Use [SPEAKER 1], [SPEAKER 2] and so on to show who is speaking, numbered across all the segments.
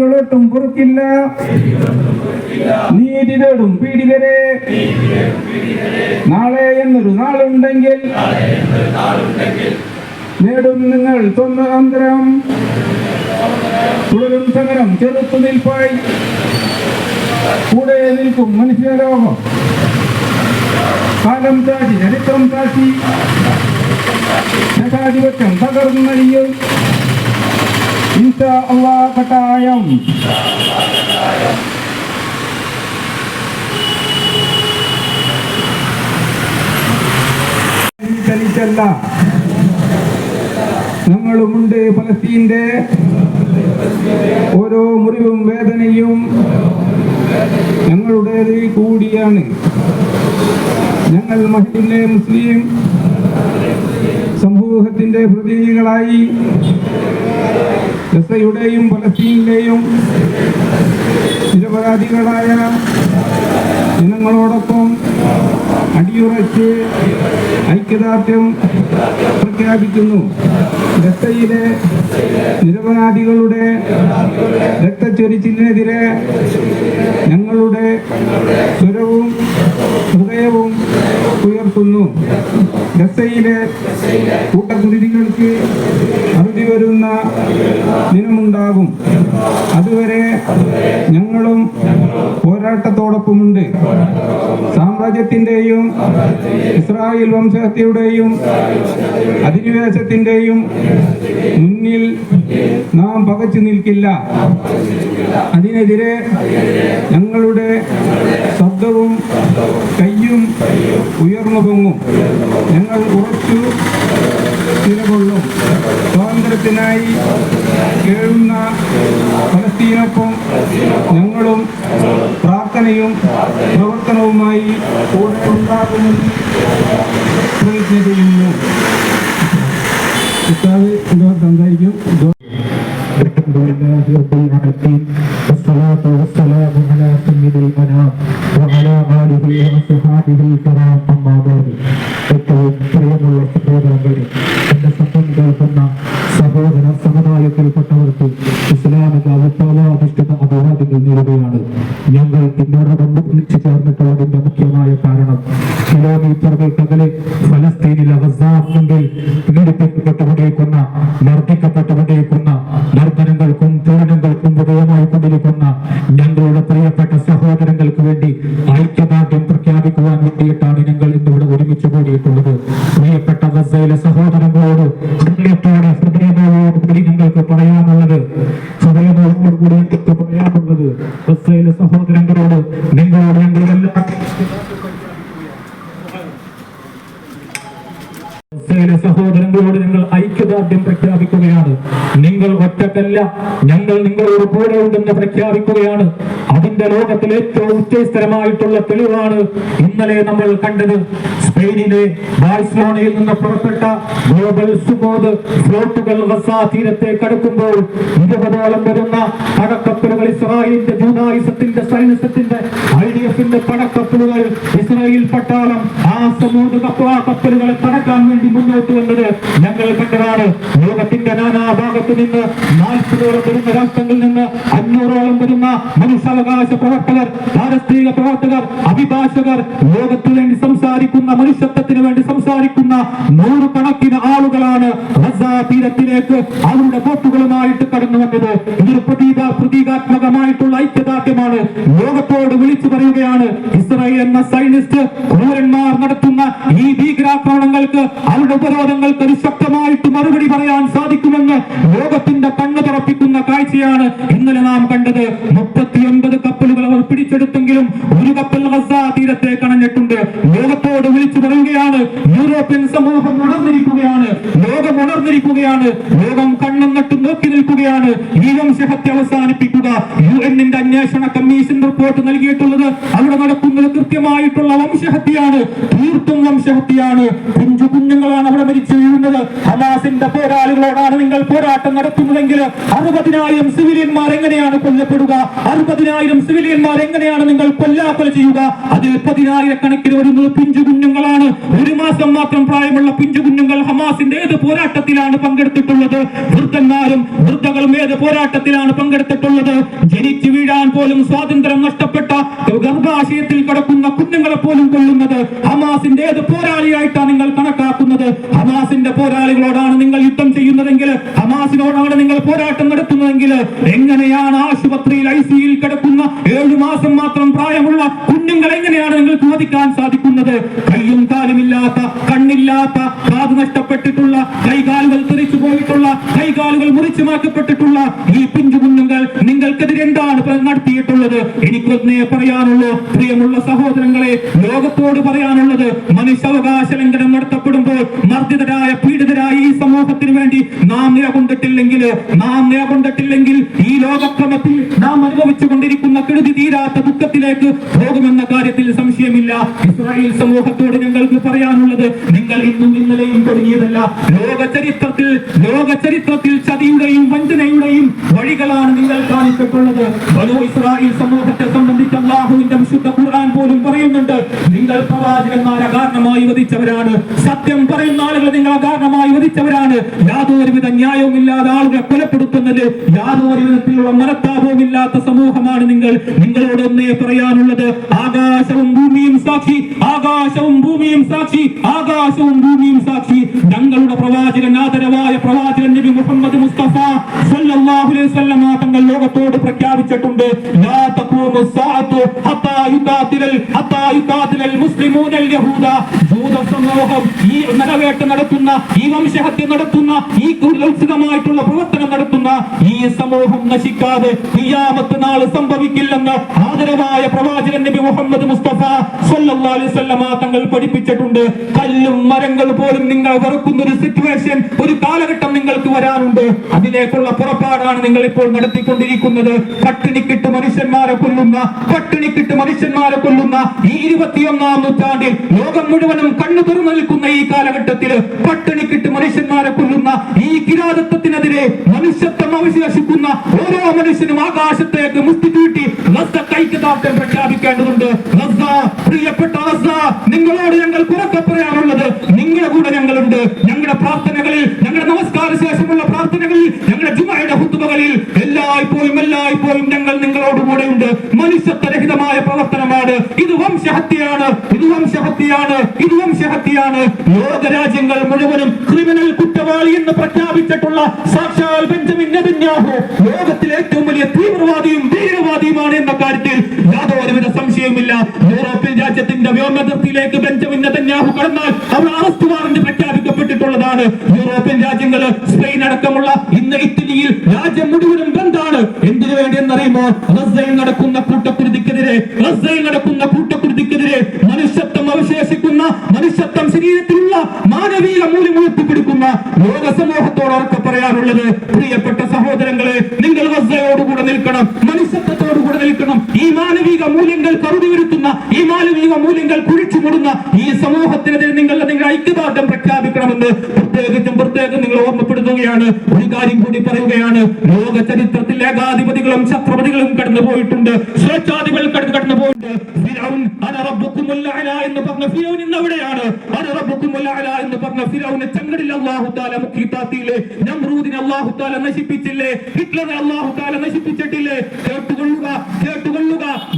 [SPEAKER 1] ചെയ്തികളൊട്ടും പൊറുക്കില്ല. നീതി തേടും പീഡിതരെ നാളെ എന്നൊരു നാളുണ്ടെങ്കിൽ നേടും നിങ്ങൾ സ്വന്തം. തുടരും സമരം ചെറുത്തു നിൽപ്പായി കൂടെ നിൽക്കും മനുഷ്യലോകം. കാലം താഴ്ത്തി ചരിത്രം താഴ്ത്തി ജനാധിപത്യം തകർന്നടിയും ഇൻഷാ അല്ലാഹ് കട്ടായം. ചലിച്ചല്ല ഞങ്ങളുമുണ്ട് ഫലസ്തീന്റെ ഓരോ മുറിവും വേദനയും ഞങ്ങളുടേത് കൂടിയാണ്. ഞങ്ങൾ മുസ്ലിം സമൂഹത്തിന്റെ പ്രതിനിധികളായി ഗസയുടെയും ഫലസ്തീനിലെയും നിരപരാധികളായ ജനങ്ങളോടൊപ്പം അടിയുറച്ച് ഐക്യദാർഢ്യം പ്രഖ്യാപിക്കുന്നു. ഗസയിലെ നിരപരാധികളുടെ രക്തച്ചൊരിച്ചിലിനെതിരെ ഞങ്ങളുടെ സ്വരവും ഹൃദയവും ഉയർത്തുന്നു. ഗസയിലെ കൂട്ടക്കുരുതികൾക്ക് അറുതി വരുന്ന ദിനമുണ്ടാകും. അതുവരെ ഞങ്ങളും പോരാട്ടത്തോടൊപ്പമുണ്ട്. സാമ്രാജ്യത്തിന്റെയും ഇസ്രായേൽ വംശഹത്യയുടെയും അധിനിവേശത്തിന്റെയും മുന്നിൽ നാം പകച്ചു നിൽക്കില്ല. അതിനെതിരെ ഞങ്ങളുടെ ശബ്ദവും കയ്യും ഉയർന്നു പൊങ്ങും. ഞങ്ങൾ ഉറച്ചു നിലകൊള്ളും. സ്വാതന്ത്ര്യത്തിനായി കേഴുന്ന ഫലസ്തീനൊപ്പം ഞങ്ങളും പ്രാർത്ഥനയും പ്രവർത്തനവുമായി കൂടെ ഉണ്ടാകുമെന്ന് പ്രതിജ്ഞ ചെയ്യുന്നു. സംസാരിക്കും. والصلاة والسلام على سيد الأنام وعلى آله وصحبه الكرام. أما بعد. ഏറ്റവും പ്രിയമുള്ള സഹോദരങ്ങളെ, എന്റെ ശബ്ദം കേൾക്കുന്ന സഹോദര സമുദായത്തിൽപ്പെട്ടവർക്ക് ഇസ്ലാമിക വിപ്ലവാധിഷ്ഠിത അഭിവാദ്യങ്ങൾ നേരുകയാണ്. ഞങ്ങൾ ഇന്നോടൊപ്പം ഒന്നിച്ചു ചേർന്നിട്ടുള്ളതിന്റെ മുഖ്യമായ കാരണം കിലോമീറ്ററുകൾക്കകലെ ഫലസ്തീനിലെ ഗസായിൽ പീഡിപ്പിക്കപ്പെട്ടുകൊണ്ടിരിക്കുന്ന, മർദ്ദിക്കപ്പെട്ടുകൊണ്ടിരിക്കുന്ന, മർദ്ദനങ്ങൾക്കും പീഡനങ്ങൾക്കും വിധേയമായി കൊണ്ടിരിക്കുന്ന ഞങ്ങളുടെ പ്രിയപ്പെട്ട സഹോദരങ്ങൾക്ക് വേണ്ടി ഐക്യദാർഢ്യം പ്രഖ്യാപിക്കുവാൻ വേണ്ടിയിട്ടാണ് ഞങ്ങൾ ഇന്നിവിടെ ഒരുമിച്ച് കൂടിയിട്ടുള്ളത്. പ്രിയപ്പെട്ട ഗസയിലെ സഹോദരങ്ങളോട് ഹൃദയത്തോടുകൂടി ഞങ്ങൾക്ക് പറയാനുള്ളത് ഗസയിലെ സഹോദരങ്ങളോട് നിങ്ങളോട് ഞങ്ങളെല്ലാം സഹോദരങ്ങളോട് ഞങ്ങൾ ഐക്യദാർഢ്യം പ്രഖ്യാപിക്കുകയാണ്. നിങ്ങൾ ഒറ്റക്കല്ല, ഞങ്ങൾ നിങ്ങളോട് കൂടെ ഉണ്ടെന്ന് പ്രഖ്യാപിക്കുകയാണ്. അതിന്റെ ലോകത്തിൽ ഏറ്റവും ഉച്ചസ്ഥരമായിട്ടുള്ള തെളിവാണ് ഇന്നലെ നമ്മൾ കണ്ടത്. സ്പെയിനിലെ ബാഴ്സലോണയിൽ നിന്ന് പുറപ്പെട്ട ഗ്ലോബൽ സുമോദ് ഫ്ലോട്ടുകൾ ഗസ തീരത്തേക്ക് അടുക്കുമ്പോൾ 20ഓളം വരുന്ന പടക്കപ്പലുകൾ, ഇസ്രായേലിന്റെ ജൂതായുസത്തിന്റെ സൈന്യത്തിന്റെ IDF-ന്റെ പടക്കപ്പലുകൾ, ഇസ്രായേൽ പട്ടാളം ആ സമൂഹ കപ്പലുകളെ തടക്കാൻ വേണ്ടി മുന്നോട്ട് വന്നത് ഞങ്ങൾ കണ്ടതാണ്. ലോകത്തിന്റെ നാനാഭാഗത്തു നിന്ന് 40ഓളം വരുന്ന രാഷ്ട്രങ്ങളിൽ നിന്ന് 500ഓളം വരുന്ന മനുഷ്യാവകാശ പ്രവർത്തകർ, പാരിസ്ഥിതിക പ്രവർത്തകർ, അഭിഭാഷകർ, ലോകത്തു വേണ്ടി സംസാരിക്കുന്ന, മനുഷ്യത്വത്തിന് വേണ്ടി സംസാരിക്കുന്ന 100 കണക്കിന് ആളുകളാണ് ഗസ തീരത്തിലേക്ക് അവരുടെ ബോട്ടുകളുമായിട്ട് കടന്നു വന്നത്. ഇതൊരു പ്രതീകാത്മകമായിട്ടുള്ള ഐക്യദാർഢ്യമാണ്. ലോകത്തോട് വിളിച്ചു പറയുകയാണ്, ഇസ്രായേൽ എന്ന സൈനിസ്റ്റ് ക്രൂരന്മാർ നടത്തുന്ന ഈ ഭീകരാക്രമണങ്ങൾക്ക്, അവരുടെ ഉപരോധങ്ങൾക്ക് ശക്തമായിട്ട് മറുപടി പറയാൻ സാധിക്കുമെന്ന് ലോകത്തിന്റെ കണ്ണു തുറപ്പിക്കുന്ന കാഴ്ചയാണ് ഇന്നലെ നാം കണ്ടത്. 39 കപ്പലുകൾ അവർ പിടിച്ചെടുത്തെങ്കിലും ഒരു കപ്പൽ ഗസ തീരത്തേക്ക് അണഞ്ഞിട്ടുണ്ട്. ലോകത്തോട് വിളിച്ചു പറയുകയാണ്, യൂറോപ്യൻ സമൂഹം ഉണർന്നിരിക്കുകയാണ്, ലോകം ഉണർന്നിരിക്കുകയാണ്, ലോകം കണ്ണും നട്ടും നോക്കി നിൽക്കുകയാണ്. ഈ വംശഹത്യ അവസാനിപ്പിക്കുക. UN-ന്റെ അന്വേഷണ കമ്മീഷൻ റിപ്പോർട്ട് നൽകിയിട്ടുള്ളത് അവിടെ നടക്കുന്നത് കൃത്യമായിട്ടുള്ള വംശഹത്യയാണ്, തീർത്തും വംശഹത്യയാണ്. കുഞ്ഞുങ്ങളാണ് അവിടെ മരിച്ചു വീഴുന്നത്. ഹമാസിന്റെ പോരാളികളോടാണ് നിങ്ങൾ പോരാട്ടം നടത്തുന്നതെങ്കിൽ 60,000 സിവിലിയന്മാർ എങ്ങനെയാണ് കൊല്ലപ്പെടുക? 60,000 സിവിലിയൻ മനുഷ്യന്മാർ എങ്ങനെയാണ് നിങ്ങൾ കൊല്ലാക്കൊല ചെയ്യുക? അതിൽ 10,000-കണക്കിന് വരുന്നത് പിഞ്ചു കുഞ്ഞുങ്ങളാണ്. 1 മാസം മാത്രം പ്രായമുള്ള പിഞ്ചു കുഞ്ഞുങ്ങൾ ഹമാസിന്റെ ഏത് പോരാട്ടത്തിലാണ് പങ്കെടുത്തിട്ടുള്ളത്? വൃദ്ധന്മാരും വൃദ്ധകളും ഏത് പോരാട്ടത്തിലാണ് പങ്കെടുത്തിട്ടുള്ളത്? ജനിച്ചു വീഴാൻ പോലും സ്വാതന്ത്ര്യം നഷ്ടപ്പെട്ട ഗർഭാശയത്തിൽ കിടക്കുന്ന കുഞ്ഞുങ്ങളെ പോലും കൊല്ലുന്നത് ഹമാസിന്റെ ഏത് പോരാളിയായിട്ടാണ് നിങ്ങൾ കണക്കാക്കുന്നത്? ഹമാസിന്റെ പോരാളികളോടാണ് നിങ്ങൾ യുദ്ധം ചെയ്യുന്നതെങ്കിൽ, ഹമാസിനോടാണ് നിങ്ങൾ പോരാട്ടം നടത്തുന്നതെങ്കിൽ, എങ്ങനെയാണ് ആശുപത്രിയിൽ ICUയിൽ കിടക്കുന്ന 7 മാസം മാത്രം പ്രായമുള്ള കുഞ്ഞുങ്ങൾ എങ്ങനെയാണ് നിങ്ങൾക്ക് വധിക്കാൻ സാധിക്കുന്നത്? കയ്യും കാലുമില്ലാത്ത, കണ്ണില്ലാത്ത, കാത് നഷ്ടപ്പെട്ടിട്ടുള്ള, കൈകാലുകൾ തെറിച്ചു പോയിട്ടുള്ള, കൈകാലുകൾ മുറിച്ചു മാറ്റപ്പെട്ടിട്ടുള്ള ഈ പിഞ്ചു കുഞ്ഞുങ്ങൾ നിങ്ങൾക്കെതിരെ എന്താണ് നടത്തിയിട്ടുള്ളത്? എനിക്കൊന്നേ പറയാനുള്ളൂ, പ്രിയമുള്ള സഹോദരങ്ങളെ, ലോകത്തോട് പറയാനുള്ളത്, മനുഷ്യാവകാശ ലംഘനം നടത്തപ്പെടുമ്പോൾ മർദ്ദിതരായ, പീഡിതരായ ഈ സമൂഹത്തിന് വേണ്ടി നാം നിലകൊണ്ടിട്ടില്ലെങ്കിൽ ഈ ലോകക്രമത്തിൽ നാം അനുഭവിച്ചു കൊണ്ടിരിക്കുന്ന കെടുതി തീരാത്ത ദുഃഖത്തിലേക്ക് പോകുമെന്ന കാര്യത്തിൽ സംശയമില്ല. ഇസ്രായേൽ സമൂഹത്തോട് ഞങ്ങൾക്ക് പറയാനുള്ളത്, നിങ്ങൾ ഇന്നും ഇന്നലെയും തുടങ്ങിയതല്ല. ലോക ചരിത്രത്തിൽ ചതിയുടെയും വഞ്ചനയുടെയും വഴികളാണ് നിങ്ങൾ കാണിച്ചിട്ടുള്ളത്. ബനൂ ഇസ്രായേൽ സമൂഹത്തെ സംബന്ധിച്ച് അല്ലാഹുവിന്റെ വിശുദ്ധ ഖുർആൻ പോലും പറയുന്നുണ്ട്, നിങ്ങൾ പ്രവാചകന്മാരെ കാരണമായി വധിച്ചവരാണ്. സത്യം പറയുന്ന ആളുകൾ നിങ്ങൾ കാരണമായി വധിച്ചവരാണ്. യാതൊരുവിധ ന്യായവുമില്ലാതെ ആളുകളെ കൊലപ്പെടുത്തുന്നത്, യാതൊരു വിധത്തിലുള്ള മനത്താപവുമില്ലാത്ത സമൂഹമാണ് നിങ്ങൾ. നിങ്ങളോട് ഒന്നേ പറയാനുള്ളത്, ആകാശവും ഭൂമിയും സാക്ഷി, ആകാശവും ഭൂമിയും സാക്ഷി, ആകാശവും ഭൂമിയും സാക്ഷി. ഞങ്ങളുടെ പ്രവാചകൻ, ആദരവായ പ്രവാചകൻ നബി മുഹമ്മദ് മുസ്തഫ സല്ലല്ലാഹു അലൈഹി വസല്ലം തങ്ങൾ ലോകത്തോട് പ്രഖ്യാപിച്ചിട്ടുണ്ട്, ലാ തഖൂമു സ്സാഅതു ഹത്താ യുഖാതിലൽ മുസ്ലിമൂനൽ യഹൂദ. ജൂത സമൂഹം ഈ നരവേട്ട നടത്തുന്ന, ഈ വംശഹത്യ നടത്തുന്ന, ഈ കുലത്സിതമായിട്ടുള്ള പ്രവർത്തനം നടത്തുന്ന ഈ സമൂഹം നശിക്കാതെ ഖിയാമത്ത് നാൾ സംഭവിക്കില്ലെന്ന് ആദരവായ പ്രവാചകൻ നബി മുഹമ്മദ് മുസ്തഫ സല്ലല്ലാഹു അലൈഹി വസല്ലം തങ്ങൾ പഠിപ്പിച്ചിട്ടുണ്ട്. കല്ലും മരങ്ങൾ പോലും നിങ്ങൾ വെറുക്കുന്ന ഒരു സിറ്റുവേഷൻ, ഒരു കാലഘട്ടം നിങ്ങൾക്ക് വരാനുണ്ട്. അതിലേക്കുള്ള പുറപ്പാടാണ് നിങ്ങൾ ഇപ്പോൾ നടത്തിക്കൊണ്ടിരിക്കുന്നത്. പട്ടിണിക്കിട്ട് മനുഷ്യന്മാരെ കൊല്ലുന്ന ഈ 21-ാം നൂറ്റാണ്ടിൽ ലോകം മുഴുവനും കണ്ണു തുറന്നു നിൽക്കുന്ന ഈ കാലഘട്ടത്തിൽ പട്ടിണിക്കിട്ട് മനുഷ്യന്മാരെ കൊല്ലുന്ന ഈ കിരാതത്വത്തിനെതിരെ മനുഷ്യത്വം അവശേഷിക്കുന്ന ഓരോ മനുഷ്യനും ആകാശത്തേക്ക് മുസ്തി ചൂട്ടി ഐക്യദാർഢ്യം പ്രഖ്യാപിക്കേണ്ടതുണ്ട്. പ്രിയപ്പെട്ട നിങ്ങളോട് ഞങ്ങൾ ഉറക്കെ പറയാനുള്ളത്, നിങ്ങളുടെ കൂടെ ഞങ്ങളുണ്ട്. ഞങ്ങളുടെ പ്രാർത്ഥനകളിൽ, ഞങ്ങളുടെ നമസ്കാര ശേഷമുള്ള പ്രാർത്ഥനകളിൽ, ഞങ്ങളുടെ ജുമഅയുടെ ഖുതുബകളിൽ എല്ലായ്പ്പോഴും ഞങ്ങൾ നിങ്ങളോട് കൂടെയുണ്ട്. മനുഷ്യത്വരഹിതമായ പ്രവർത്തനമാണ് ഇത്. വംശഹത്യയാണ്. ലോകരാജ്യങ്ങൾ മുഴുവനും ക്രിമിനൽ കുറ്റവാളി എന്ന് പ്രഖ്യാപിച്ചിട്ടുള്ള സാക്ഷാൽ ബെഞ്ചമിൻ നെതന്യാഹു ലോകത്തിലെ ഏറ്റവും വലിയ തീവ്രവാദിയും ഭീകരവാദിയുമാണ് എന്ന കാര്യത്തിൽ യാതൊരുവിധ സംശയവുമില്ല. യൂറോപ്യൻ രാജ്യത്തിന്റെ വ്യോമതിർത്തിയിലേക്ക് ബെഞ്ചമിൻ നെതന്യാഹു കടന്നാൽ അവിടെ അറസ്റ്റ് വാറന്റ് പ്രഖ്യാപിക്കപ്പെട്ടിട്ടുള്ളതാണ്. യൂറോപ്യൻ രാജ്യങ്ങൾ, സ്പെയിൻ അടക്കമുള്ള ഇന്ന് ഇറ്റലിയിൽ രാജ്യം മുഴുവനും ബന്ധാണ്. എന്തിനു വേണ്ടി എന്നറിയുമോ? ഗസയിൽ നടക്കുന്ന കൂട്ടക്കുരുതിക്കെതിരെ മനുഷ്യത്വം അവശേഷിക്കുന്ന, മനുഷ്യത്വം ശരീരത്തിലുള്ള മാനവീയ മൂല്യം ഉയർത്തിപ്പിടിക്കുന്ന ലോക സമൂഹത്തോട് അവർക്ക് പറയാനുള്ളത്, പ്രിയപ്പെട്ട സഹോദരങ്ങളെ, നിങ്ങൾ ഗസയോടുകൂടെ നിൽക്കണം, മനുഷ്യത്വത്തോടുകൂടെ നിൽക്കണം. ഈ മാനവിക മൂല്യങ്ങൾ കറുതി വരുത്തുന്ന, ഈ മാനവിക മൂല്യങ്ങൾ കുഴിച്ചുമൂടുന്ന ഈ സമൂഹത്തിനെതിരെ നിങ്ങളുടെ ഐക്യദാർഢ്യം പ്രഖ്യാപിക്കണമെന്ന് പ്രത്യേകം നിങ്ങൾ ഓർമ്മപ്പെടുത്തുകയാണ്. ഒരു കാര്യം കൂടി പറയുകയാണ്, ലോക ചരിത്രത്തിൽ ഏകാധിപതികളും ഛത്രപതികളും കടന്നു പോയിട്ടുണ്ട്, സ്വേച്ഛാധിപതികൾ കടന്നു പോയിട്ടുണ്ട്. എന്ന് പറഞ്ഞ ഫിറൗൻ ഇന്ന് എവിടെയാണ്? എന്ന് പറഞ്ഞ ഫിറൗനെ ചങ്ങടിൽ അല്ലാഹു തആല മുഖ്യതാത്തിയില്ലേ? നമ്രൂദിനെ അല്ലാഹു തആല നശിപ്പിച്ചില്ലേ? ഹിറ്റ്ലറെ അല്ലാഹു തആല നശിപ്പിച്ചിട്ടില്ലേ? കേട്ടുകൊള്ളുക,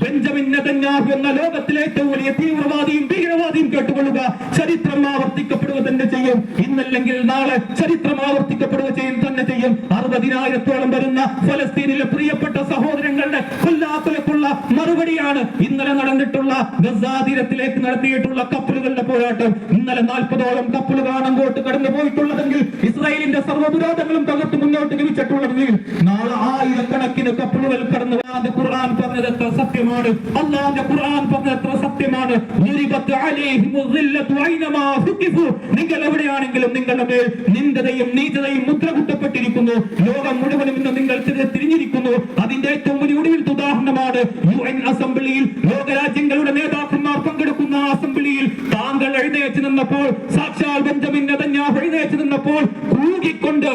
[SPEAKER 1] ബെഞ്ചമിൻ നെതന്യാഹു എന്ന ലോകത്തിലെ ഏറ്റവും വലിയ തീവ്രവാദിയും ഭീകരവാദിയും കേട്ടുകൊള്ളുക. ചരിത്രം ആവർത്തിക്കപ്പെടുക തന്നെ ചെയ്യും. ഇന്നല്ലെങ്കിൽ നാളെ ചരിത്രം ആവർത്തിക്കപ്പെടുക തന്നെ ചെയ്യും. 60,000-ഓളം വരുന്ന ഫലസ്തീനിലെ പ്രിയപ്പെട്ട സഹോദരങ്ങളുടെ കൊല്ലാക്കൊലക്കുള്ള മറുപടിയാണ് ഇന്നലെ നടന്നിട്ടുള്ള ഗസാ തീരത്തിലേക്ക് നടത്തിയിട്ടുള്ള കപ്പലുകളുടെ പോരാട്ടം. ഇന്നലെ 40ഓളം കപ്പലുകളാണ് അങ്ങോട്ട് കടന്നു പോയിട്ടുള്ളതെങ്കിൽ, ഇസ്രായേലിന്റെ സർവ്വവിരോധങ്ങളും തകർത്ത് മുന്നോട്ട് ഗമിച്ചിട്ടുള്ളതെങ്കിൽ, നാളെ 1000-കണക്കിന് കപ്പലുകൾ കടന്നു. ഖുർആൻ പറഞ്ഞത് എത്ര സത്യമാണ്! അല്ലാഹുവിന്റെ ഖുർആൻ പറഞ്ഞത് എത്ര സത്യമാണ്! നിങ്ങൾ എവിടെയാണെങ്കിലും നിങ്ങളുടെ മേൽ നിന്ദതയും നീചതയും മുദ്ര കുത്തപ്പെട്ടിരിക്കുന്നു. ലോകം മുഴുവനും ഇന്ന് നിങ്ങൾ തിരിഞ്ഞിരിക്കുന്നു. അതിന്റെ ഏറ്റവും വലിയ ഒടുവിലത്തെ ഉദാഹരണമാണ് UN അസംബ്ലിയിൽ ലോകരാജ്യങ്ങളുടെ നേതാക്കന്മാർ പങ്കെടുക്കുന്ന അസംബ്ലിയിൽ താങ്കൾ എഴുന്നേറ്റ് നിന്നപ്പോൾ, സാക്ഷാൽ ബെഞ്ചമിൻ നെതന്യാഹു എഴുന്നേറ്റ് നിന്നപ്പോൾ കൂകിക്കൊണ്ട്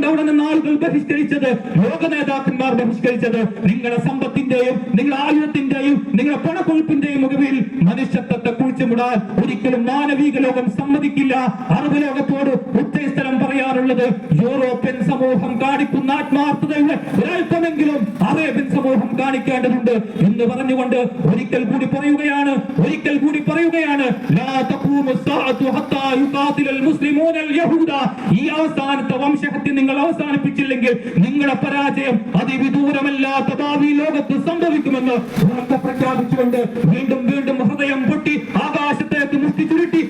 [SPEAKER 1] അവിടെ നിന്ന് ആളുകൾ ബഹിഷ്കരിച്ചത്, ലോക നേതാക്കന്മാർ ബഹിഷ്കരിച്ചത് സ്വീകരിച്ചത് നിങ്ങളുടെ സമ്പത്തിന്റെയും നിങ്ങളുടെ ആയുധത്തിന്റെയും നിങ്ങളുടെ പണക്കൊഴുപ്പിന്റെയും മുഖവിൽ മനുഷ്യത്വത്തെ കുഴിച്ചുമുടാൻ ഒരിക്കലും മാനവിക ലോകം സമ്മതിക്കില്ല. അറബ് ലോകത്തോട് ഉച്ചസ്ഥലം പറയാറുള്ളത് യൂറോപ്യൻ സമൂഹം കാണിക്കുന്ന ആത്മാർത്ഥതയുടെ ഒരൽപ്പമെങ്കിലും അറേബ്യൻ സമൂഹം കാണിക്കേണ്ടതുണ്ട് എന്ന് പറഞ്ഞുകൊണ്ട് ഒരിക്കൽ കൂടി പറയുകയാണ് ലാ തഖൂമു സ്സാഅതു ഹത്താ യുഖാതിലൽ മുസ്ലിമൂനൽ യഹൂദ. ഈ അവസാനത്തെ വംശഹത്യ നിങ്ങൾ അവസാനിപ്പിച്ചില്ലെങ്കിൽ നിങ്ങളുടെ പരാജയം അതിവിദൂരമല്ലാത്ത ഭാവി ലോകത്ത് സംഭവിക്കുമെന്ന് ഉറക്കെ പ്രഖ്യാപിച്ചുകൊണ്ട് വീണ്ടും ഹൃദയം പൊട്ടി ആകാശത്തേക്ക് മുഷ്ടി ചുരുട്ടി